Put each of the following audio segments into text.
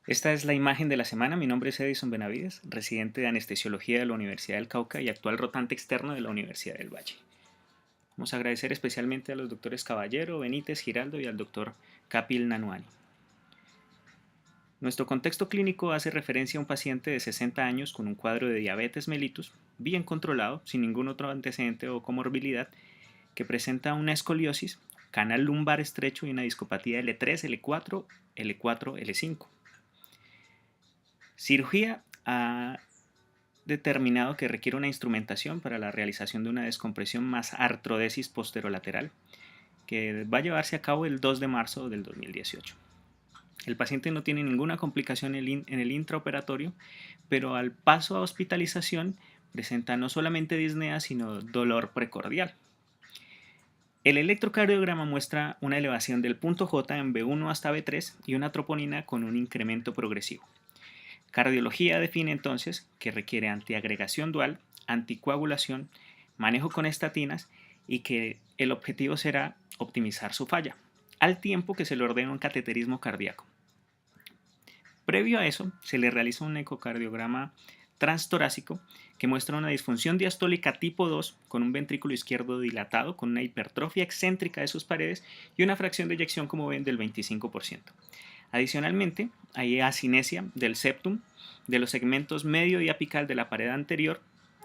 Esta es la imagen de la semana. Mi nombre es Edison Benavides, residente de anestesiología de la Universidad del Cauca y actual rotante externo de la Universidad del Valle. Vamos a agradecer especialmente a los doctores Caballero, Benítez, Giraldo y al doctor Kapil Nanuani. Nuestro contexto clínico hace referencia a un paciente de 60 años con un cuadro de diabetes mellitus, bien controlado, sin ningún otro antecedente o comorbilidad, que presenta una escoliosis, canal lumbar estrecho y una discopatía L3, L4, L4, L5. Cirugía ha determinado que requiere una instrumentación para la realización de una descompresión más artrodesis posterolateral, que va a llevarse a cabo el 2 de marzo del 2018. El paciente no tiene ninguna complicación en el intraoperatorio, pero al paso a hospitalización presenta no solamente disnea, sino dolor precordial. El electrocardiograma muestra una elevación del punto J en B1 hasta B3 y una troponina con un incremento progresivo. Cardiología define entonces que requiere antiagregación dual, anticoagulación, manejo con estatinas y que el objetivo será optimizar su falla, al tiempo que se le ordena un cateterismo cardíaco. Previo a eso, se le realiza un ecocardiograma transtorácico que muestra una disfunción diastólica tipo 2 con un ventrículo izquierdo dilatado, con una hipertrofia excéntrica de sus paredes y una fracción de eyección, como ven, del 25%. Adicionalmente, hay asinesia del septum, de los segmentos medio y apical de la pared anterior,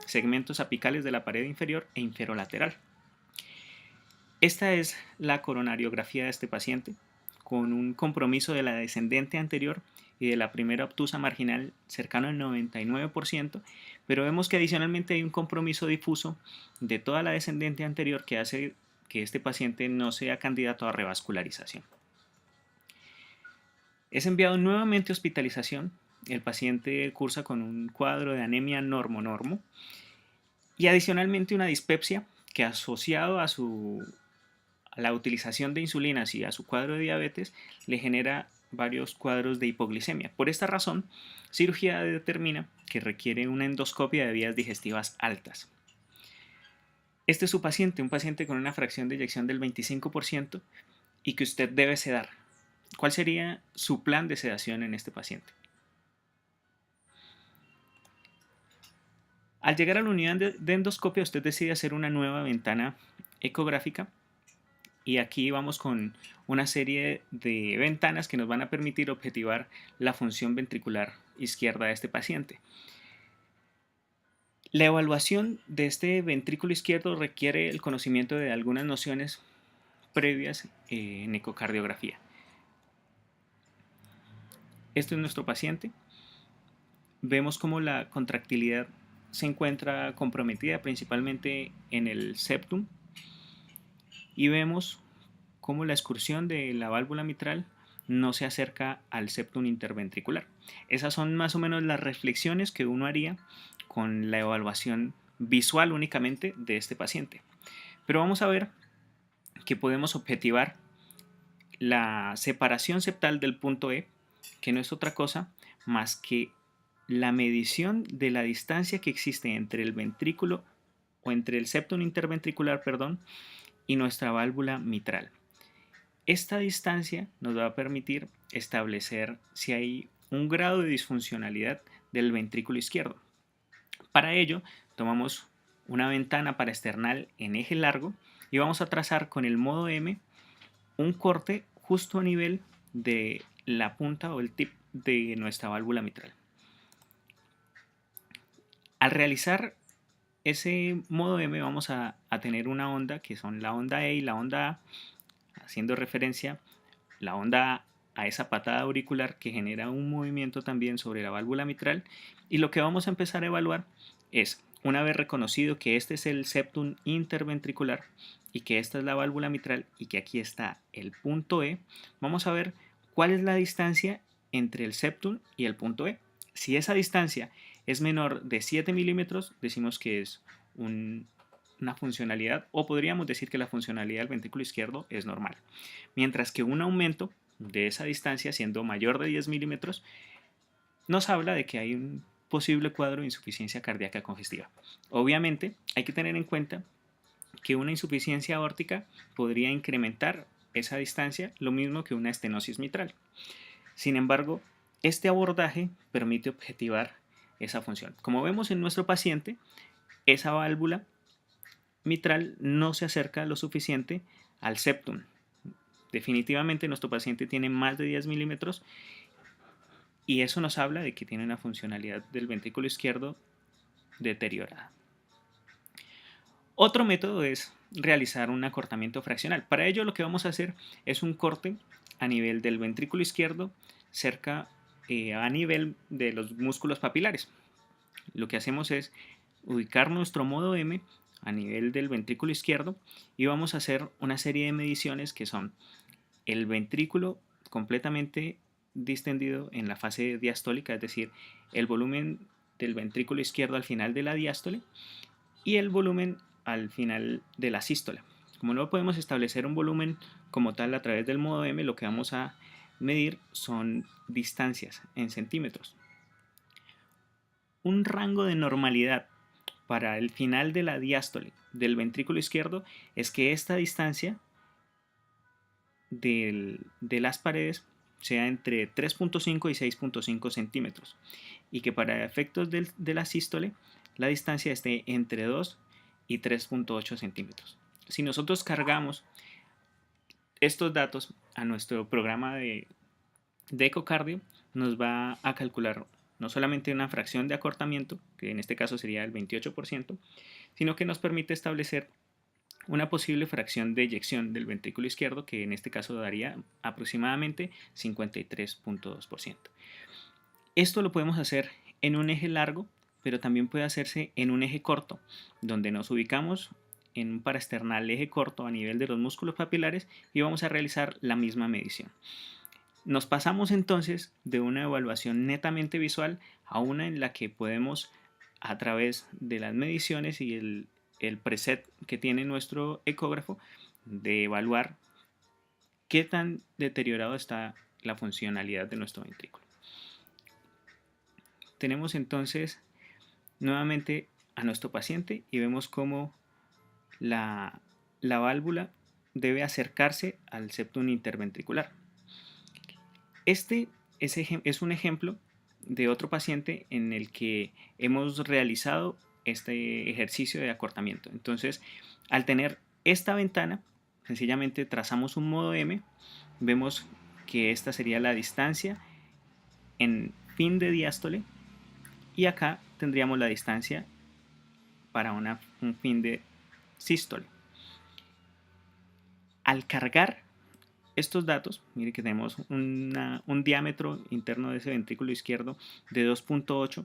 segmentos apicales de la pared inferior e inferolateral. Esta es la coronariografía de este paciente, con un compromiso de la descendente anterior y de la primera obtusa marginal cercano al 99%, pero vemos que adicionalmente hay un compromiso difuso de toda la descendente anterior que hace que este paciente no sea candidato a revascularización. Es enviado nuevamente a hospitalización. El paciente cursa con un cuadro de anemia normo-normo y adicionalmente una dispepsia que, asociado a la utilización de insulinas y a su cuadro de diabetes, le genera varios cuadros de hipoglicemia. Por esta razón, cirugía determina que requiere una endoscopia de vías digestivas altas. Este es su paciente, un paciente con una fracción de eyección del 25% y que usted debe sedar. ¿Cuál sería su plan de sedación en este paciente? Al llegar a la unidad de endoscopia, usted decide hacer una nueva ventana ecográfica y aquí vamos con una serie de ventanas que nos van a permitir objetivar la función ventricular izquierda de este paciente. La evaluación de este ventrículo izquierdo requiere el conocimiento de algunas nociones previas en ecocardiografía. Este es nuestro paciente. Vemos cómo la contractilidad se encuentra comprometida principalmente en el septum y vemos cómo la excursión de la válvula mitral no se acerca al septum interventricular. Esas son más o menos las reflexiones que uno haría con la evaluación visual únicamente de este paciente. Pero vamos a ver que podemos objetivar la separación septal del punto E, que no es otra cosa más que la medición de la distancia que existe entre el ventrículo o entre el septum interventricular, perdón, y nuestra válvula mitral. Esta distancia nos va a permitir establecer si hay un grado de disfuncionalidad del ventrículo izquierdo. Para ello, tomamos una ventana paraesternal en eje largo y vamos a trazar con el modo M un corte justo a nivel de la punta o el tip de nuestra válvula mitral. Al realizar ese modo M vamos a tener una onda que son la onda E y la onda A, haciendo referencia la onda a esa patada auricular que genera un movimiento también sobre la válvula mitral, y lo que vamos a empezar a evaluar es, una vez reconocido que este es el septum interventricular y que esta es la válvula mitral y que aquí está el punto E, vamos a ver cuál es la distancia entre el septum y el punto E. Si esa distancia es menor de 7 milímetros, decimos que es una funcionalidad, o podríamos decir que la funcionalidad del ventrículo izquierdo es normal. Mientras que un aumento de esa distancia, siendo mayor de 10 milímetros, nos habla de que hay un posible cuadro de insuficiencia cardíaca congestiva. Obviamente, hay que tener en cuenta que una insuficiencia aórtica podría incrementar esa distancia, lo mismo que una estenosis mitral. Sin embargo, Este abordaje permite objetivar esa función. Como vemos en nuestro paciente, esa válvula mitral no se acerca lo suficiente al septum. Definitivamente nuestro paciente tiene más de 10 milímetros y eso nos habla de que tiene una funcionalidad del ventrículo izquierdo deteriorada. Otro método es realizar un acortamiento fraccional. Para ello lo que vamos a hacer es un corte a nivel del ventrículo izquierdo, cerca a nivel de los músculos papilares. Lo que hacemos es ubicar nuestro modo M a nivel del ventrículo izquierdo y vamos a hacer una serie de mediciones que son el ventrículo completamente distendido en la fase diastólica, es decir, el volumen del ventrículo izquierdo al final de la diástole y el volumen al final de la sístole. Como no podemos establecer un volumen como tal a través del modo M, lo que vamos a medir son distancias en centímetros. Un rango de normalidad para el final de la diástole del ventrículo izquierdo es que esta distancia de las paredes sea entre 3.5 y 6.5 centímetros y que para efectos de la sístole la distancia esté entre 2 y 3.8 centímetros. Si nosotros cargamos estos datos a nuestro programa de ecocardio, nos va a calcular no solamente una fracción de acortamiento, que en este caso sería el 28%, sino que nos permite establecer una posible fracción de eyección del ventrículo izquierdo, que en este caso daría aproximadamente 53.2%. Esto lo podemos hacer en un eje largo, pero también puede hacerse en un eje corto, donde nos ubicamos en un paraesternal eje corto a nivel de los músculos papilares y vamos a realizar la misma medición. Nos pasamos entonces de una evaluación netamente visual a una en la que podemos, a través de las mediciones y el preset que tiene nuestro ecógrafo, de evaluar qué tan deteriorado está la funcionalidad de nuestro ventrículo. Tenemos entonces nuevamente a nuestro paciente y vemos cómo la válvula debe acercarse al septum interventricular. Este es un ejemplo de otro paciente en el que hemos realizado este ejercicio de acortamiento. Entonces, al tener esta ventana, sencillamente trazamos un modo M, vemos que esta sería la distancia en fin de diástole y acá tendríamos la distancia para un fin de sístole. Al cargar estos datos, mire que tenemos un diámetro interno de ese ventrículo izquierdo de 2.8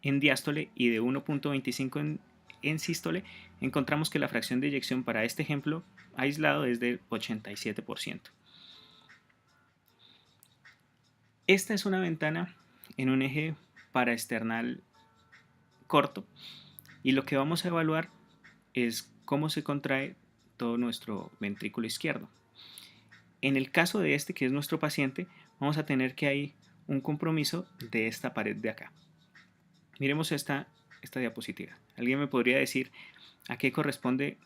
en diástole y de 1.25 en sístole, encontramos que la fracción de eyección para este ejemplo aislado es del 87%. Esta es una ventana en un eje paraesternal corto y lo que vamos a evaluar es cómo se contrae todo nuestro ventrículo izquierdo. En el caso de este, que es nuestro paciente, vamos a tener que hay un compromiso de esta pared de acá. Miremos esta diapositiva. ¿Alguien me podría decir a qué corresponde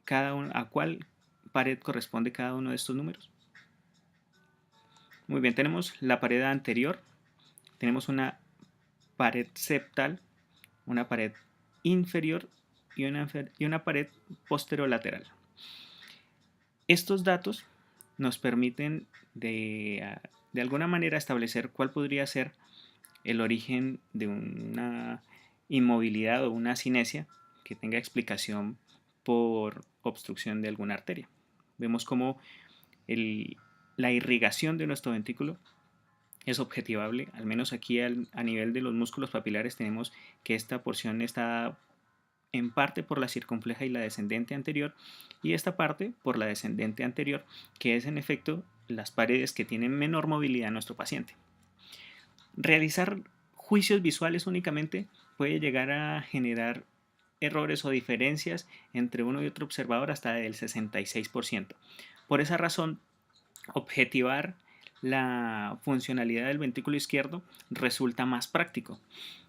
cada uno, a cuál pared corresponde cada uno de estos números? Muy bien, tenemos la pared anterior, tenemos una pared septal, una pared inferior y una pared posterolateral. Estos datos nos permiten de alguna manera establecer cuál podría ser el origen de una inmovilidad o una cinesia que tenga explicación por obstrucción de alguna arteria. Vemos cómo la irrigación de nuestro ventrículo es objetivable, al menos aquí a nivel de los músculos papilares tenemos que esta porción está en parte por la circunfleja y la descendente anterior y esta parte por la descendente anterior, que es en efecto las paredes que tienen menor movilidad en nuestro paciente. Realizar juicios visuales únicamente puede llegar a generar errores o diferencias entre uno y otro observador hasta del 66%. Por esa razón, objetivar la funcionalidad del ventrículo izquierdo resulta más práctico.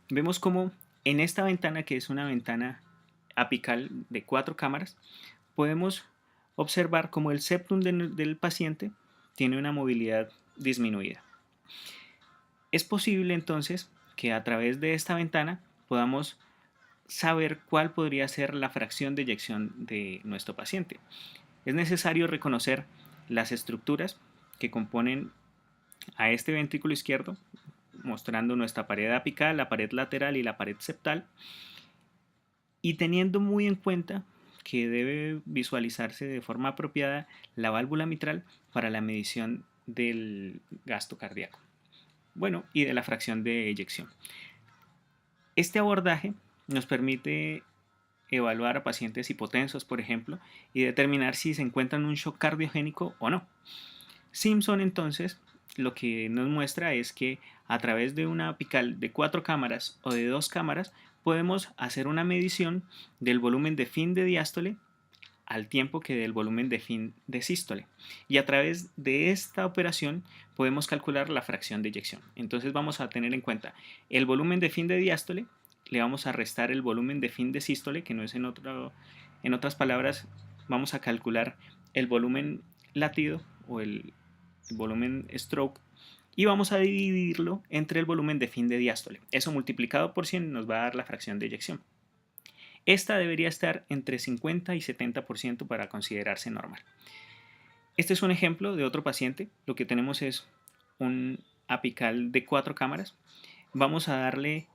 Vemos como en esta ventana, que es una ventana apical de 4 cámaras, podemos observar como el septum del paciente tiene una movilidad disminuida. Es posible entonces que a través de esta ventana podamos saber cuál podría ser la fracción de eyección de nuestro paciente. Es necesario reconocer las estructuras que componen a este ventrículo izquierdo, mostrando nuestra pared apical, la pared lateral y la pared septal, y teniendo muy en cuenta que debe visualizarse de forma apropiada la válvula mitral para la medición del gasto cardíaco. Bueno, y de la fracción de eyección. Este abordaje nos permite evaluar a pacientes hipotensos, por ejemplo, y determinar si se encuentran un shock cardiogénico o no. Simpson entonces lo que nos muestra es que a través de una apical de 4 cámaras o de 2 cámaras podemos hacer una medición del volumen de fin de diástole al tiempo que del volumen de fin de sístole. Y a través de esta operación podemos calcular la fracción de eyección. Entonces vamos a tener en cuenta el volumen de fin de diástole, le vamos a restar el volumen de fin de sístole, que no es en otras palabras, vamos a calcular el volumen latido o el volumen stroke y vamos a dividirlo entre el volumen de fin de diástole. Eso multiplicado por 100 nos va a dar la fracción de eyección. Esta debería estar entre 50 y 70% para considerarse normal. Este es un ejemplo de otro paciente. Lo que tenemos es un apical de 4 cámaras. Vamos a darle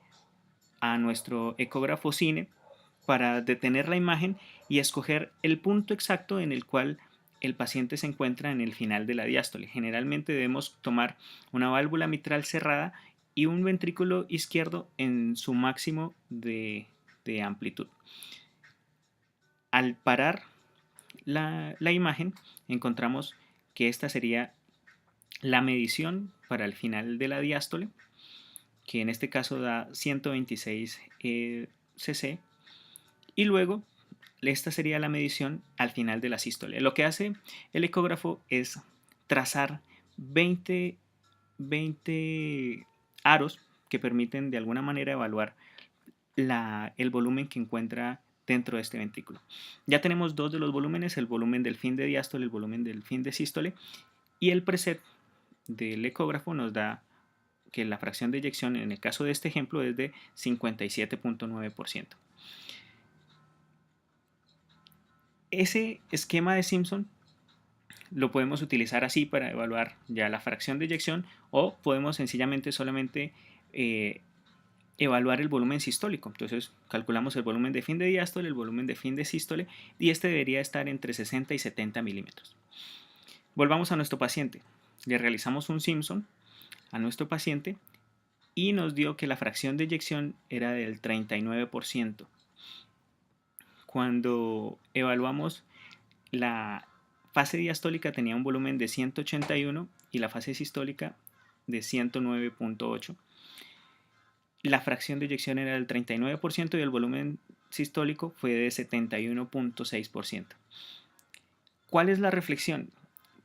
a nuestro ecógrafo cine para detener la imagen y escoger el punto exacto en el cual el paciente se encuentra en el final de la diástole. Generalmente debemos tomar una válvula mitral cerrada y un ventrículo izquierdo en su máximo de amplitud. Al parar la imagen, encontramos que esta sería la medición para el final de la diástole, que en este caso da 126 cc, y luego esta sería la medición al final de la sístole. Lo que hace el ecógrafo es trazar 20 aros que permiten de alguna manera evaluar el volumen que encuentra dentro de este ventrículo. Ya tenemos dos de los volúmenes, el volumen del fin de diástole, el volumen del fin de sístole, y el preset del ecógrafo nos da que la fracción de eyección en el caso de este ejemplo es de 57.9%. Ese esquema de Simpson lo podemos utilizar así para evaluar ya la fracción de eyección, o podemos sencillamente solamente evaluar el volumen sistólico. Entonces calculamos el volumen de fin de diástole, el volumen de fin de sístole, y este debería estar entre 60 y 70 milímetros. Volvamos a nuestro paciente. Le realizamos un Simpson a nuestro paciente y nos dio que la fracción de eyección era del 39%. Cuando evaluamos la fase diastólica tenía un volumen de 181 y la fase sistólica de 109.8. La fracción de eyección era del 39% y el volumen sistólico fue de 71.6%. ¿Cuál es la reflexión?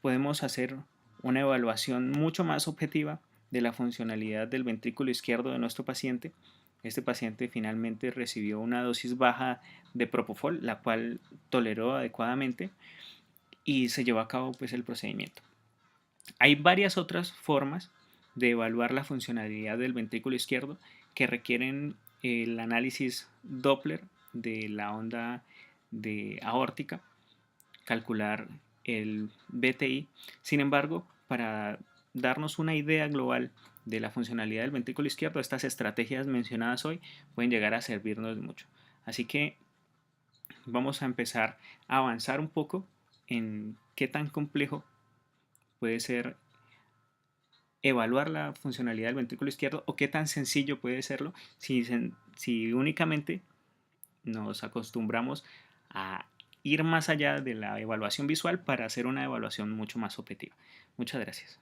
Podemos hacer una evaluación mucho más objetiva de la funcionalidad del ventrículo izquierdo de nuestro paciente. Este paciente finalmente recibió una dosis baja de propofol, la cual toleró adecuadamente, y se llevó a cabo pues el procedimiento. Hay varias otras formas de evaluar la funcionalidad del ventrículo izquierdo que requieren el análisis Doppler de la onda de aórtica, calcular el BTI. Sin embargo, para darnos una idea global de la funcionalidad del ventrículo izquierdo, estas estrategias mencionadas hoy pueden llegar a servirnos de mucho. Así que vamos a empezar a avanzar un poco en qué tan complejo puede ser evaluar la funcionalidad del ventrículo izquierdo o qué tan sencillo puede serlo si únicamente nos acostumbramos a ir más allá de la evaluación visual para hacer una evaluación mucho más objetiva. Muchas gracias.